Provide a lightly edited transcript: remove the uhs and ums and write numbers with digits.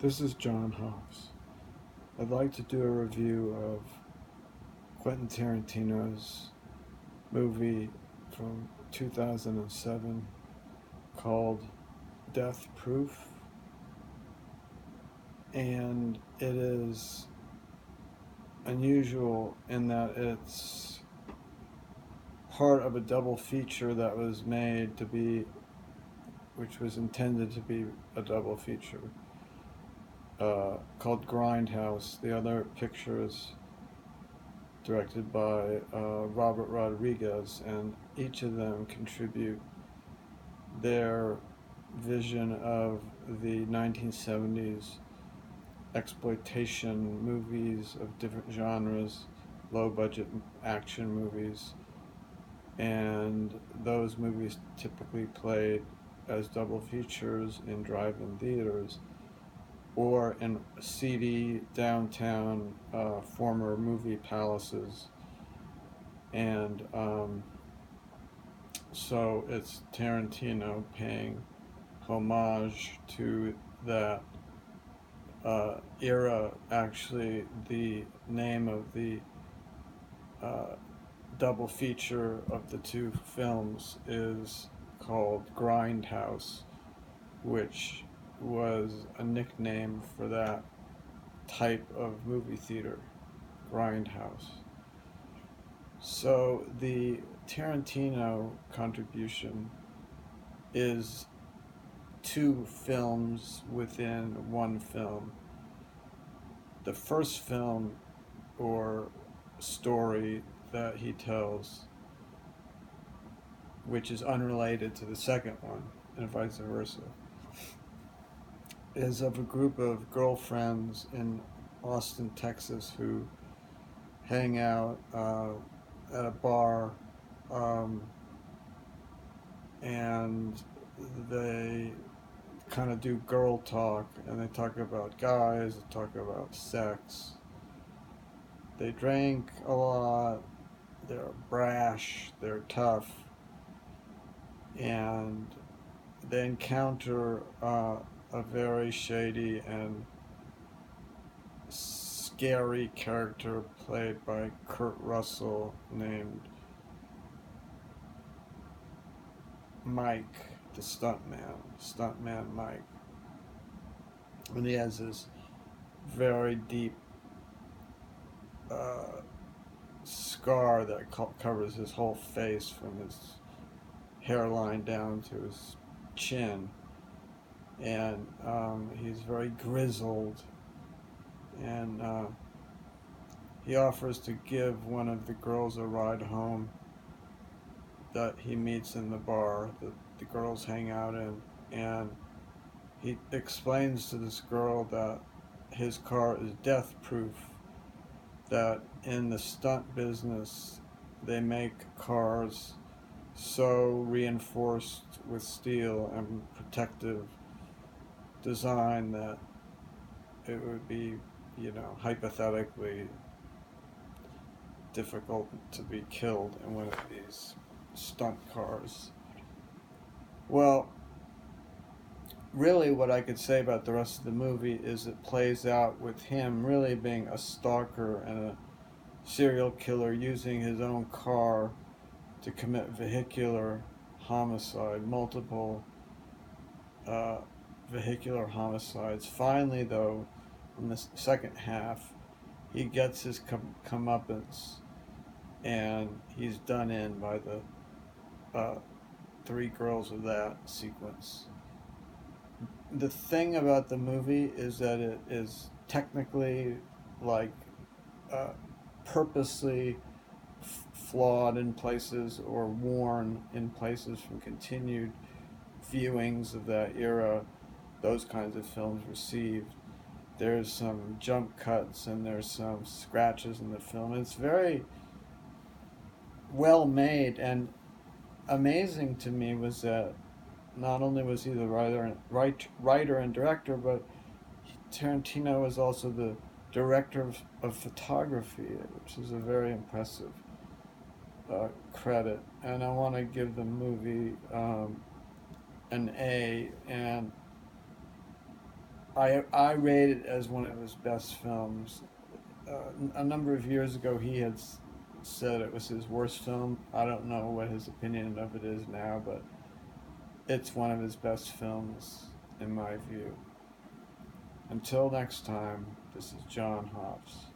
This is John Hoffs. I'd like to do a review of Quentin Tarantino's movie from 2007 called Death Proof. And it is unusual in that it's part of a double feature that was made to be, which was intended to be a double feature, called Grindhouse. The other picture is directed by Robert Rodriguez, and each of them contribute their vision of the 1970s exploitation movies of different genres, low budget action movies, and those movies typically played as double features in drive-in theaters or in seedy downtown former movie palaces. And so it's Tarantino paying homage to that era. Actually, the name of the uh, double feature of the two films is called Grindhouse, which was a nickname for that type of movie theater, Grindhouse. So the Tarantino contribution is two films within one film. The first film or story that he tells, which is unrelated to the second one, and vice versa, is of a group of girlfriends in Austin, Texas, who hang out at a bar, um, and they kind of do girl talk, and they talk about guys, they talk about sex. They drink a lot, they're brash, they're tough, and they encounter a very shady and scary character played by Kurt Russell named Mike, the stuntman Mike. And he has this very deep scar that covers his whole face from his hairline down to his chin. And he's very grizzled. And he offers to give one of the girls a ride home that he meets in the bar that the girls hang out in. And he explains to this girl that his car is death proof, that in the stunt business they make cars so reinforced with steel and protective design that it would be, hypothetically difficult to be killed in one of these stunt cars. Well, really, what I could say about the rest of the movie is it plays out with him really being a stalker and a serial killer using his own car to commit vehicular homicide, multiple uh, vehicular homicides. Finally, though, in the second half, he gets his comeuppance, and he's done in by the three girls of that sequence. The thing about the movie is that it is technically, like, uh, purposely flawed in places or worn in places from continued viewings of that era those kinds of films received. There's some jump cuts and there's some scratches in the film. It's very well made, and amazing to me was that not only was he the writer and director, but Tarantino was also the director of photography, which is a very impressive credit. And I want to give the movie an A. And I rate it as one of his best films. A number of years ago, he had said it was his worst film. I don't know what his opinion of it is now, but it's one of his best films, in my view. Until next time, this is John Hobbs.